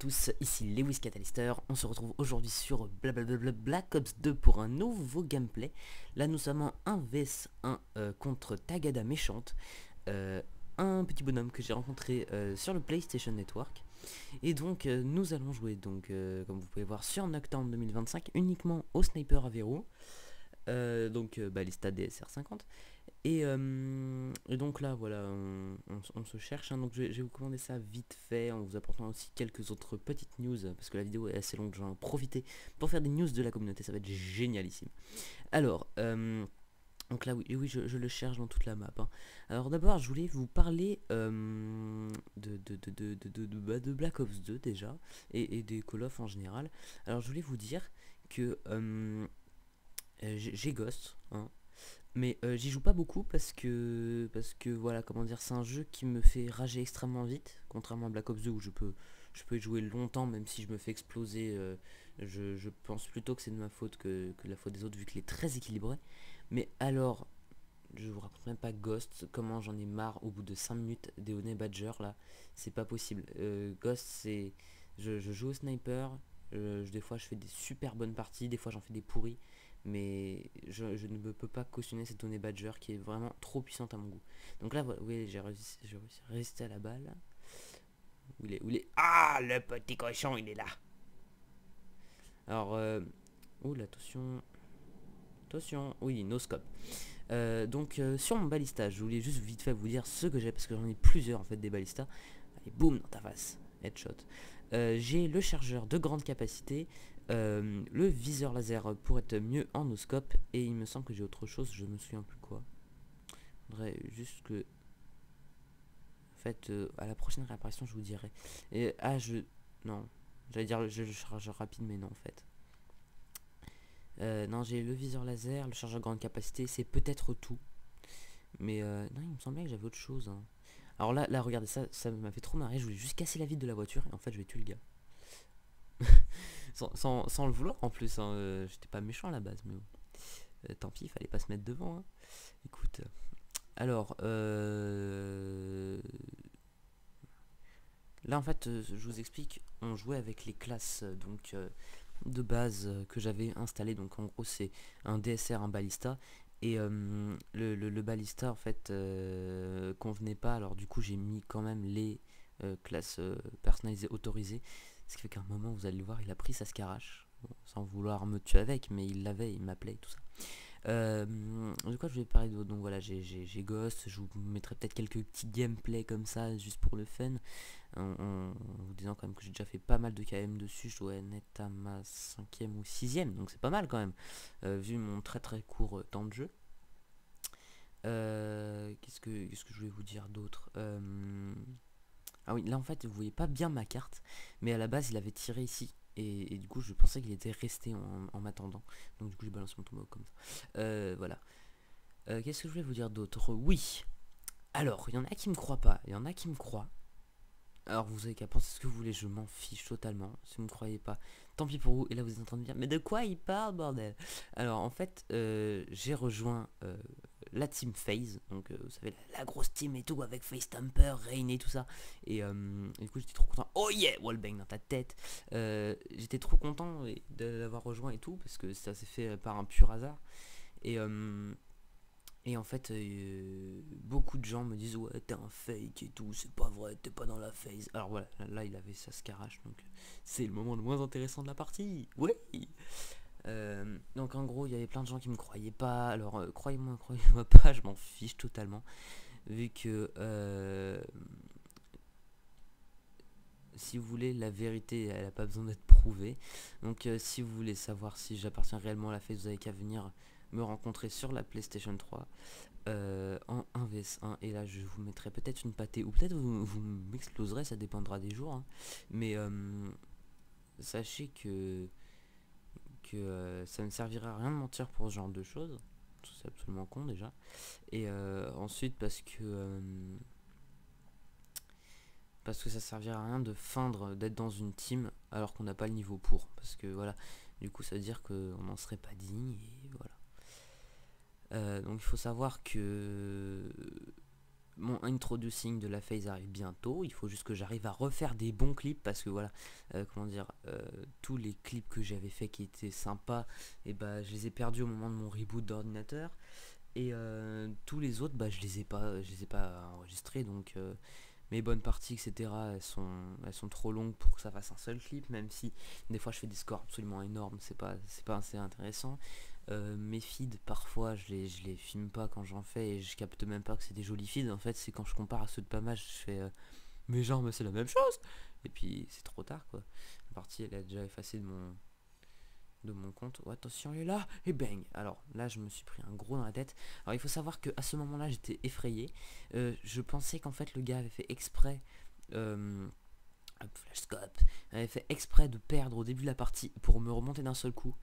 tous, ici Lewis Catalyster, on se retrouve aujourd'hui sur blablabla Black Ops 2 pour un nouveau gameplay. Là nous sommes en 1 vs 1 contre Tagada Méchante, un petit bonhomme que j'ai rencontré sur le PlayStation Network. Et donc nous allons jouer, donc, comme vous pouvez voir, sur Nocturne 2025 uniquement au sniper à verrou. Donc Ballista DSR 50 et donc là voilà on se cherche hein. Donc je vais vous commander ça vite fait en vous apportant aussi quelques autres petites news parce que la vidéo est assez longue. J'en ai profité pour faire des news de la communauté, ça va être génialissime. Alors donc là oui je le cherche dans toute la map hein. Alors d'abord je voulais vous parler de Black Ops 2 déjà et des Call of en général. Alors je voulais vous dire que j'ai Ghost hein, mais j'y joue pas beaucoup parce que voilà, comment dire, c'est un jeu qui me fait rager extrêmement vite, contrairement à Black Ops 2 où je peux y jouer longtemps même si je me fais exploser. Je pense plutôt que c'est de ma faute que de la faute des autres vu qu'il est très équilibré. Mais alors, je vous raconte même pas Ghost, comment j'en ai marre au bout de 5 minutes des Honey Badger là, c'est pas possible. Ghost, c'est, je joue au sniper, des fois je fais des super bonnes parties, des fois j'en fais des pourries, mais je ne peux pas cautionner cette Honey Badger qui est vraiment trop puissante à mon goût. Donc là, voilà, oui, j'ai réussi à rester à la balle. Où il est Ah, le petit cochon, il est là. Alors, oula, attention, oui, no scope. Donc sur mon balista, je voulais juste vite fait vous dire ce que j'ai parce que j'en ai plusieurs en fait des balistas. Allez, boum dans ta face, headshot. J'ai le chargeur de grande capacité, le viseur laser pour être mieux en no-scope, et il me semble que j'ai autre chose, je me souviens plus quoi. Faudrait juste que, en fait, à la prochaine réapparition, je vous dirai. Et non, j'allais dire le chargeur rapide, mais non en fait. Non, j'ai le viseur laser, le chargeur grande capacité, c'est peut-être tout. Mais non, il me semblait que j'avais autre chose hein. Alors là, regardez, ça m'a fait trop marrer. Je voulais juste casser la vitre de la voiture et en fait je vais tuer le gars. sans le vouloir en plus hein. J'étais pas méchant à la base, mais bon. Tant pis, il fallait pas se mettre devant hein. Écoute, alors là en fait je vous explique, on jouait avec les classes donc de base que j'avais installé. Donc en gros c'est un DSR, un balista. Et le balista en fait convenait pas, alors du coup j'ai mis quand même les classes personnalisées autorisées, ce qui fait qu'à un moment vous allez le voir, il a pris sa scarache, bon, sans vouloir me tuer avec, mais il l'avait, il m'appelait tout ça. Du coup je vais parler d'autres. Donc voilà, j'ai Ghost, je vous mettrai peut-être quelques petits gameplays comme ça juste pour le fun, en vous disant quand même que j'ai déjà fait pas mal de KM dessus. Je dois être à ma 5ème ou 6ème, donc c'est pas mal quand même, vu mon très court temps de jeu. Qu'est-ce que je voulais vous dire d'autre? Ah oui, là en fait vous voyez pas bien ma carte, mais à la base il avait tiré ici. Et du coup je pensais qu'il était resté en m'attendant. Donc du coup j'ai balancé mon tombeau comme ça. Voilà. Qu'est-ce que je voulais vous dire d'autre? Oui. Alors, il y en a qui me croient pas, il y en a qui me croient. Alors vous avez qu'à penser ce que vous voulez, je m'en fiche totalement. Si vous ne me croyez pas, tant pis pour vous. Et là vous êtes en train de me dire, mais de quoi il parle, bordel? Alors en fait, j'ai rejoint la team FaZe. Donc vous savez, la grosse team et tout, avec FaZe Tamper, Rain et tout ça. Et du coup j'étais trop content. Oh yeah, wallbang dans ta tête. J'étais trop content de l'avoir rejoint et tout, parce que ça s'est fait par un pur hasard. Et en fait, beaucoup de gens me disent ouais t'es un fake et tout, c'est pas vrai, t'es pas dans la phase. Alors voilà, là il avait sa scarache, donc c'est le moment le moins intéressant de la partie. Oui. Donc en gros il y avait plein de gens qui me croyaient pas. Alors croyez-moi pas, je m'en fiche totalement, vu que si vous voulez, la vérité elle a pas besoin d'être prouvée. Donc si vous voulez savoir si j'appartiens réellement à la phase, vous avez qu'à venir me rencontrer sur la PlayStation 3 en 1 vs 1, et là je vous mettrai peut-être une pâtée ou peut-être vous m'exploserez, ça dépendra des jours hein. Mais sachez que ça ne servira à rien de mentir pour ce genre de choses, c'est absolument con déjà. Et ensuite parce que ça servira à rien de feindre d'être dans une team alors qu'on n'a pas le niveau pour, parce que voilà, du coup ça veut dire qu'on n'en serait pas digne, et voilà. Donc il faut savoir que mon introducing de la phase arrive bientôt. Il faut juste que j'arrive à refaire des bons clips parce que voilà, comment dire, tous les clips que j'avais fait qui étaient sympas, et bah je les ai perdus au moment de mon reboot d'ordinateur. Et tous les autres, bah je les ai pas enregistrés, donc mes bonnes parties, etc. Elles sont trop longues pour que ça fasse un seul clip, même si des fois je fais des scores absolument énormes, c'est pas assez intéressant. Mes feeds, parfois je les filme pas quand j'en fais et je capte même pas que c'est des jolis feeds. En fait, c'est quand je compare à ceux de Pamage, je fais mais genre, mais c'est la même chose. Et puis c'est trop tard quoi. La partie elle est déjà effacée de mon compte. Oh, attention, il est là, et bang. Alors là, je me suis pris un gros dans la tête. Alors il faut savoir que à ce moment-là, j'étais effrayé. Je pensais qu'en fait le gars avait fait exprès. Flashscope avait fait exprès de perdre au début de la partie pour me remonter d'un seul coup.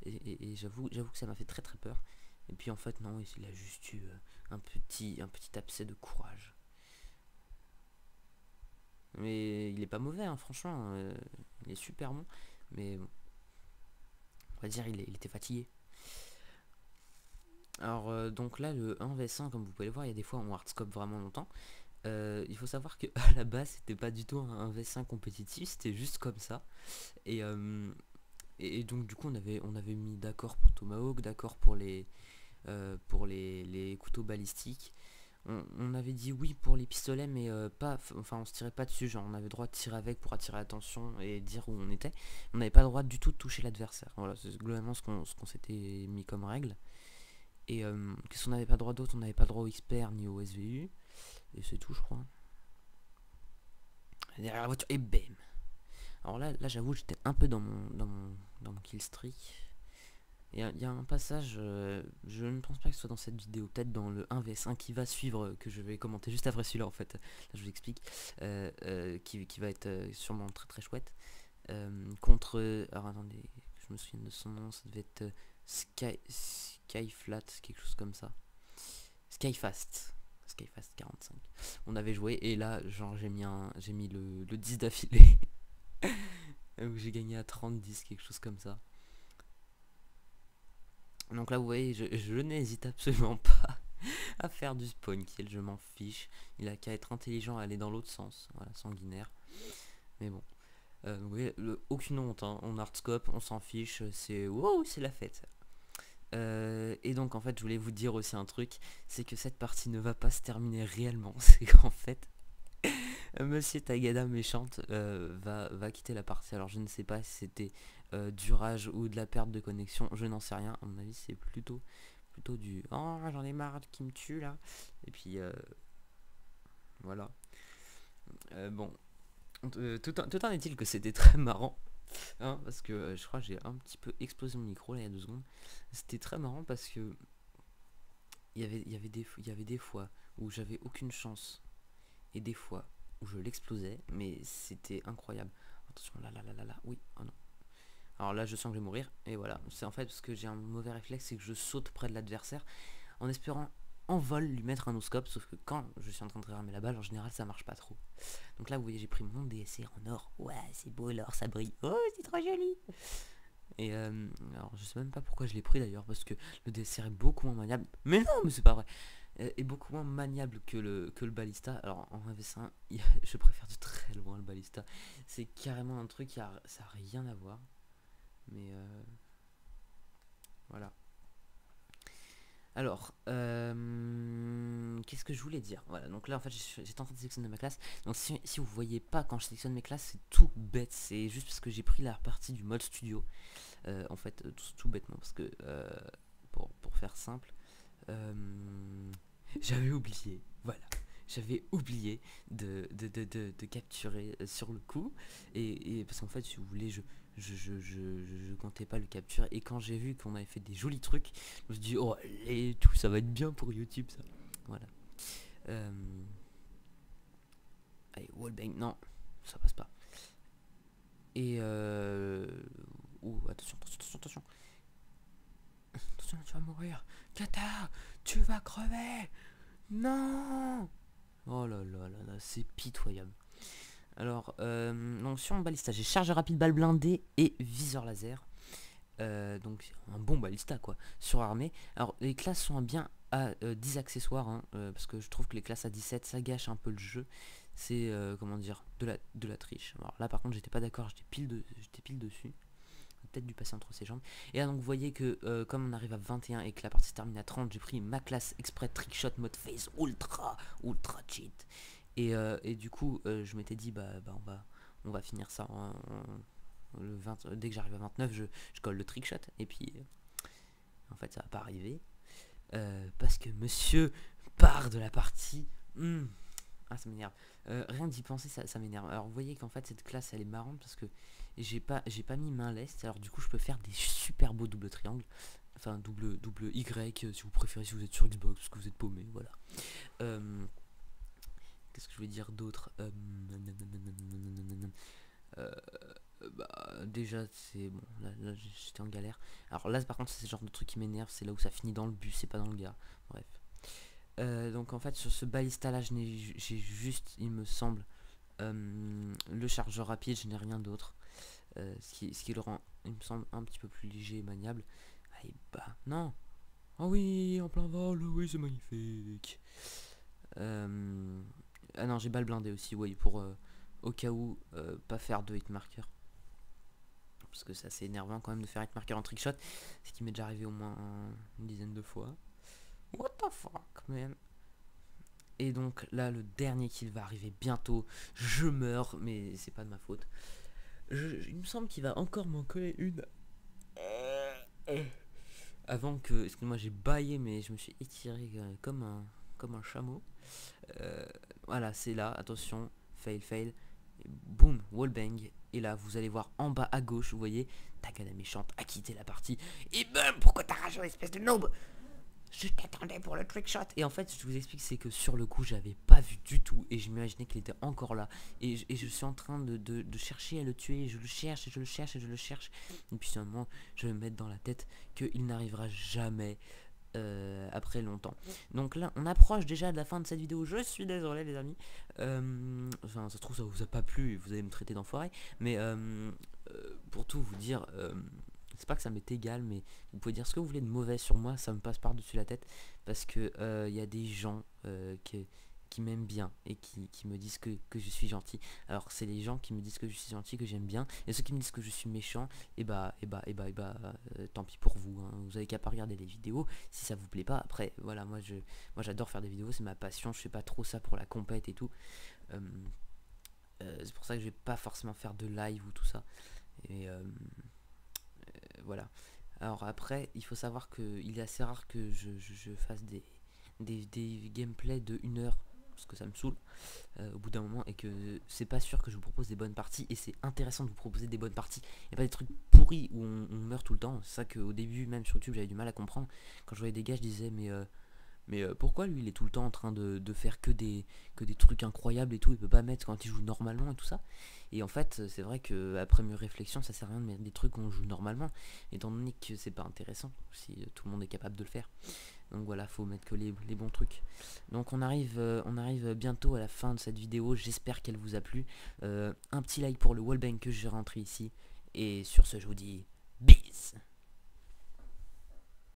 Et j'avoue que ça m'a fait très très peur. Et puis en fait non, il a juste eu un petit abcès de courage. Mais il est pas mauvais, hein, franchement. Il est super bon. Mais bon, on va dire il était fatigué. Alors donc là le 1v5 comme vous pouvez le voir, il y a des fois on hardscope vraiment longtemps. Il faut savoir que à la base c'était pas du tout un 1v5 compétitif, c'était juste comme ça. Et, et donc du coup on avait mis d'accord pour Tomahawk, d'accord pour les couteaux balistiques. On avait dit oui pour les pistolets, mais enfin on se tirait pas dessus, genre on avait le droit de tirer avec pour attirer l'attention et dire où on était. On n'avait pas le droit du tout de toucher l'adversaire. Voilà, c'est globalement ce qu'on s'était mis comme règle. Et qu'est-ce qu'on n'avait pas le droit d'autre? On n'avait pas le droit au XPR ni au SVU. Et c'est tout, je crois. Derrière la voiture, et bam. Alors là j'avoue, j'étais un peu dans mon kill streak. Il y a un passage, je ne pense pas que ce soit dans cette vidéo, peut-être dans le 1vs1 qui va suivre, que je vais commenter juste après celui-là en fait. Là je vous explique, qui va être sûrement très très chouette. Contre, alors attendez, je me souviens de son nom, ça devait être Skyflat, quelque chose comme ça. Skyfast 45. On avait joué et là genre j'ai mis le 10 d'affilée. Où j'ai gagné à 30-10, quelque chose comme ça. Donc là vous voyez, je n'hésite absolument pas à faire du spawn kill, je m'en fiche. Il a qu'à être intelligent, à aller dans l'autre sens, voilà, sanguinaire. Mais bon, vous voyez, aucune honte, hein. On hardscope, on s'en fiche, c'est wow, c'est la fête. Et donc en fait je voulais vous dire aussi un truc, c'est que cette partie ne va pas se terminer réellement. C'est qu'en fait Monsieur Tagada méchante va quitter la partie. Alors je ne sais pas si c'était du rage ou de la perte de connexion, je n'en sais rien. À mon avis c'est plutôt du oh j'en ai marre qui me tue là. Et puis voilà. Bon, tout en est-il que c'était très marrant. Hein, parce que je crois que j'ai un petit peu explosé mon micro là il y a 2 secondes. C'était très marrant parce que il y avait des fois où j'avais aucune chance et des fois où je l'explosais, mais c'était incroyable. Attention, là, oui, oh non. Alors là, je sens que je vais mourir, et voilà. C'est en fait parce que j'ai un mauvais réflexe, c'est que je saute près de l'adversaire en espérant en vol lui mettre un no-scope, sauf que quand je suis en train de regarder la balle, en général, ça marche pas trop. Donc là, vous voyez, j'ai pris mon DSR en or. Ouais, c'est beau l'or, ça brille. Oh, c'est trop joli. Et alors, je sais même pas pourquoi je l'ai pris d'ailleurs, parce que le DSR est beaucoup moins maniable. Mais non, mais c'est pas vrai. Est beaucoup moins maniable que le balista. Alors en 1v1 je préfère de très loin le balista. C'est carrément un truc ça a rien à voir. Mais voilà. Alors qu'est-ce que je voulais dire? Voilà, donc là en fait j'étais en train de sélectionner ma classe. Donc si vous voyez pas quand je sélectionne mes classes, c'est tout bête. C'est juste parce que j'ai pris la partie du mode studio. En fait tout bêtement parce que pour faire simple, j'avais oublié, voilà. J'avais oublié de capturer sur le coup. Et parce qu'en fait, si vous voulez, je comptais pas le capturer. Et quand j'ai vu qu'on avait fait des jolis trucs, je me suis dit, oh, et tout, ça va être bien pour YouTube, ça. Voilà. Allez, wallbang, non, ça passe pas. Et attention. Attention, tu vas mourir. Kata, tu vas crever. Non. Oh là, c'est pitoyable. Alors, donc sur mon balista, j'ai charge rapide, balle blindée et viseur laser. Donc un bon balista quoi, surarmé. Alors les classes sont bien à 10 accessoires, hein, parce que je trouve que les classes à 17 ça gâche un peu le jeu. C'est comment dire, de la triche. Alors là par contre j'étais pas d'accord, j'étais pile dessus. Peut-être dû passer entre ses jambes. Et là donc vous voyez que comme on arrive à 21 et que la partie se termine à 30, j'ai pris ma classe exprès trickshot mode face ultra cheat. Et du coup je m'étais dit bah on va finir ça le 20, dès que j'arrive à 29 je colle le trickshot. Et puis en fait ça va pas arriver. Parce que monsieur part de la partie. Ah ça m'énerve. Rien d'y penser ça m'énerve. Alors vous voyez qu'en fait cette classe elle est marrante parce que j'ai pas mis main leste. Alors du coup je peux faire des super beaux double triangles. Enfin double Y si vous préférez, si vous êtes sur Xbox parce que vous êtes paumé, voilà. Qu'est-ce que je vais dire d'autre? Bah déjà c'est bon, là j'étais en galère. Alors là par contre c'est ce genre de truc qui m'énerve, c'est là où ça finit dans le bus, c'est pas dans le gars. Bref. Donc en fait sur ce balista là j'ai juste, il me semble, le chargeur rapide, je n'ai rien d'autre. Ce qui le rend, il me semble, un petit peu plus léger et maniable. Allez bah non. Ah oui, en plein vol, oui c'est magnifique. Ah non, j'ai balle blindée aussi, oui, pour au cas où pas faire de hitmarker. Parce que c'est assez énervant quand même de faire hitmarker en trickshot. Ce qui m'est déjà arrivé au moins une dizaine de fois. What the fuck, man. Et donc là, le dernier kill va arriver bientôt. Je meurs, mais c'est pas de ma faute. Il me semble qu'il va encore m'en coller une. Avant que... Excuse-moi, j'ai baillé, mais je me suis étiré comme un chameau. Voilà, c'est là, attention, fail. Boum, wallbang. Et là, vous allez voir en bas à gauche, vous voyez, Takada méchante a quitté la partie. Et bam, pourquoi t'as ragé, espèce de noob? Je t'attendais pour le trickshot. Et en fait, je vous explique, c'est que sur le coup, j'avais pas vu du tout. Et je m'imaginais qu'il était encore là. Et je suis en train de chercher à le tuer. Et je le cherche, et je le cherche, et je le cherche. Et puis finalement, je vais me mettre dans la tête qu'il n'arrivera jamais après longtemps. Donc là, on approche déjà de la fin de cette vidéo. Je suis désolé, les amis. Enfin, ça se trouve, ça vous a pas plu. Vous allez me traiter d'enfoiré. Mais pour tout vous dire... c'est pas que ça m'est égal, mais vous pouvez dire ce que vous voulez de mauvais sur moi, ça me passe par-dessus la tête. Parce que y a des gens qui m'aiment bien et qui me disent que je suis gentil. Alors c'est les gens qui me disent que je suis gentil, que j'aime bien. Et ceux qui me disent que je suis méchant, et tant pis pour vous, hein. Vous avez qu'à pas regarder les vidéos si ça vous plaît pas. Après voilà, moi j'adore faire des vidéos, c'est ma passion. Je fais pas trop ça pour la compète et tout. C'est pour ça que je vais pas forcément faire de live ou tout ça. Et voilà. Alors après, il faut savoir qu'il est assez rare que je fasse des gameplays de 1 heure, parce que ça me saoule au bout d'un moment, et que c'est pas sûr que je vous propose des bonnes parties, et c'est intéressant de vous proposer des bonnes parties, et pas des trucs pourris où on meurt tout le temps. C'est ça qu'au début, même sur YouTube, j'avais du mal à comprendre. Quand je voyais des gars, je disais mais pourquoi lui il est tout le temps en train de faire que des trucs incroyables et tout, il peut pas mettre quand il joue normalement et tout ça. Et en fait c'est vrai que après mes réflexions, ça sert à rien de mettre des trucs où on joue normalement, étant donné que c'est pas intéressant si tout le monde est capable de le faire. Donc voilà, faut mettre que les bons trucs. Donc on arrive bientôt à la fin de cette vidéo, j'espère qu'elle vous a plu. Un petit like pour le wallbang que j'ai rentré ici. Et sur ce je vous dis bis.